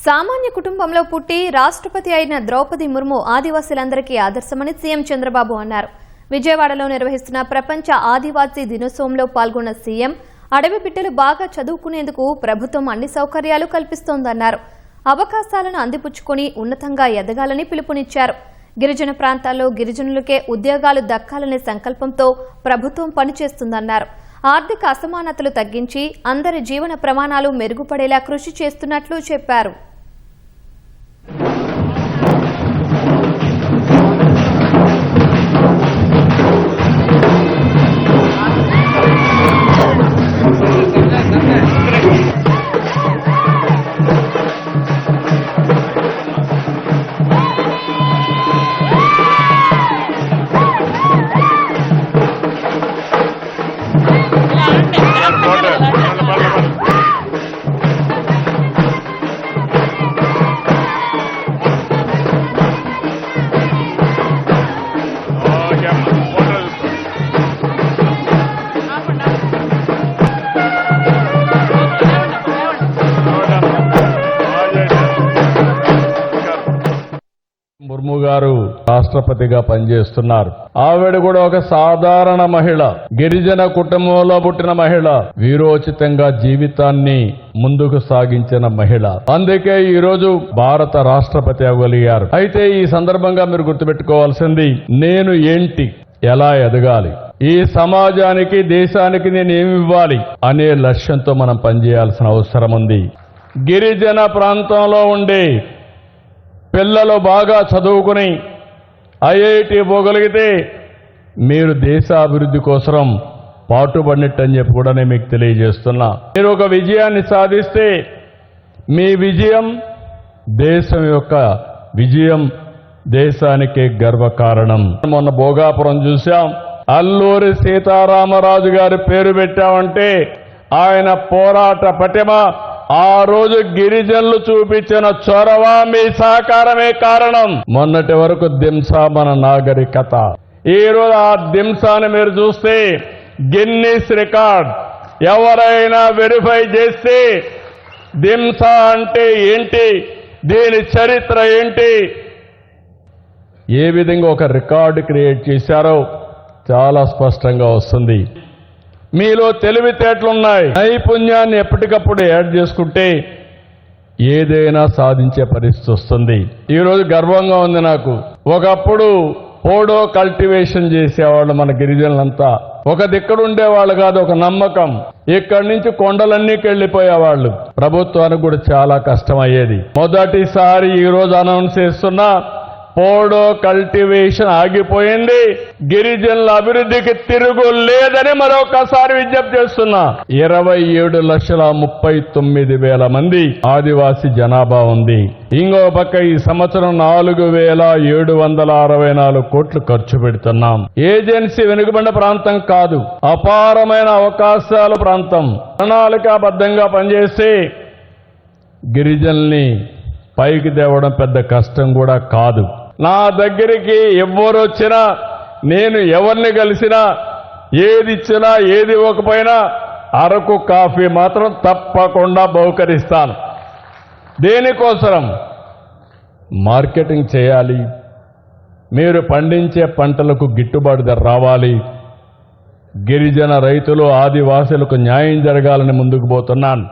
సామాన్య కుటుంబంలో పుట్టి రాష్ట్రపతి అయిన ద్రౌపది ముర్ము ఆదివాసీలందరికీ ఆదర్శమని సీఎం చంద్రబాబు అన్నారు. విజయవాడలో నిర్వహిస్తున్న ప్రపంచ ఆదివాసీ దినోత్సవంలో పాల్గొన్న సీఎం అడవి బిడ్డలు బాగా చదువుకునేందుకు ప్రభుత్వం అన్ని సౌకర్యాలు కల్పిస్తోందన్నారు. అవకాశాలను అందిపుచ్చుకొని ఉన్నతంగా ఎదగాలని పిలుపునిచ్చారు. గిరిజన ప్రాంతాల్లో గిరిజనులకే ఉద్యోగాలు దక్కాలనే సంకల్పంతో ప్రభుత్వం పనిచేస్తుందన్నారు. ఆర్థిక అసమానతలు తగ్గించి అందరి జీవన ప్రమాణాలు మెరుగుపడేలా కృషి చేస్తున్నట్లు చెప్పారు. ముర్ము గారు రాష్ట్రపతిగా పనిచేస్తున్నారు. ఆవిడ కూడా ఒక సాధారణ మహిళ, గిరిజన కుటుంబంలో పుట్టిన మహిళ, వీరోచితంగా జీవితాన్ని ముందుకు సాగించిన మహిళ. అందుకే ఈ రోజు భారత రాష్ట్రపతి అవ్వగలిగారు. అయితే ఈ సందర్భంగా మీరు గుర్తుపెట్టుకోవాల్సింది, నేను ఏంటి, ఎలా ఎదగాలి, ఈ సమాజానికి దేశానికి నేను ఏమి ఇవ్వాలి అనే లక్ష్యంతో మనం పనిచేయాల్సిన అవసరం ఉంది. గిరిజన ప్రాంతంలో ఉండే పిల్లలు బాగా చదువుకుని ఐఐటి పోగలిగితే మీరు దేశాభివృద్ధి కోసం పాటుపడినట్టని చెప్పి కూడా నేను మీకు తెలియజేస్తున్నా. మీరు ఒక విజయాన్ని సాధిస్తే మీ విజయం దేశం యొక్క విజయం, దేశానికే గర్వకారణం. మొన్న భోగాపురం చూశాం. అల్లూరి సీతారామరాజు గారి పేరు పెట్టామంటే ఆయన పోరాట పటిమ, ఆ రోజు గిరిజనులు చూపించిన చొరవ, మీ సహకారమే కారణం. మొన్నటి వరకు దింసా మన నాగరికత. ఈ రోజు ఆ దింసాని మీరు చూస్తే గిన్నిస్ రికార్డ్ ఎవరైనా వెరిఫై చేస్తే దింసా అంటే ఏంటి, దీని చరిత్ర ఏంటి, ఏ విధంగా ఒక రికార్డు క్రియేట్ చేశారో చాలా స్పష్టంగా వస్తుంది. మీలో తెలివితేటలున్నాయి. నైపుణ్యాన్ని ఎప్పటికప్పుడు యాడ్ చేసుకుంటే ఏదైనా సాధించే పరిస్థితి వస్తుంది. ఈరోజు గర్వంగా ఉంది నాకు. ఒకప్పుడు పోడో కల్టివేషన్ చేసేవాళ్ళు మన గిరిజనులంతా. ఒక దిక్కడ ఉండేవాళ్ళు కాదు, ఒక నమ్మకం. ఇక్కడి నుంచి కొండలన్నీకి వెళ్లిపోయేవాళ్ళు. ప్రభుత్వానికి కూడా చాలా కష్టం అయ్యేది. మొదటిసారి ఈ రోజు అనౌన్స్ చేస్తున్నా, పోడో కల్టివేషన్ ఆగిపోయింది. గిరిజనుల అభివృద్ధికి తిరుగు లేదని మరొకసారి విజ్ఞప్తి చేస్తున్నా. 27,39,000 మంది ఆదివాసీ జనాభా ఉంది. ఇంకో పక్క ఈ సంవత్సరం 4,764 కోట్లు ఖర్చు పెడుతున్నాం. ఏజెన్సీ వెనుకబడిన ప్రాంతం కాదు, అపారమైన అవకాశాల ప్రాంతం. ప్రణాళికాబద్ధంగా పనిచేసి గిరిజనుల్ని పైకి తేవడం పెద్ద కష్టం కూడా కాదు. నా దగ్గరికి ఎవరు వచ్చినా, నేను ఎవరిని కలిసినా, ఏది ఇచ్చినా ఏది ఇవ్వకపోయినా అరకు కాఫీ మాత్రం తప్పకుండా బహుకరిస్తాను. దేనికోసం? మార్కెటింగ్ చేయాలి, మీరు పండించే పంటలకు గిట్టుబాటు ధర రావాలి, గిరిజన రైతులు ఆదివాసులకు న్యాయం జరగాలని ముందుకు పోతున్నాను.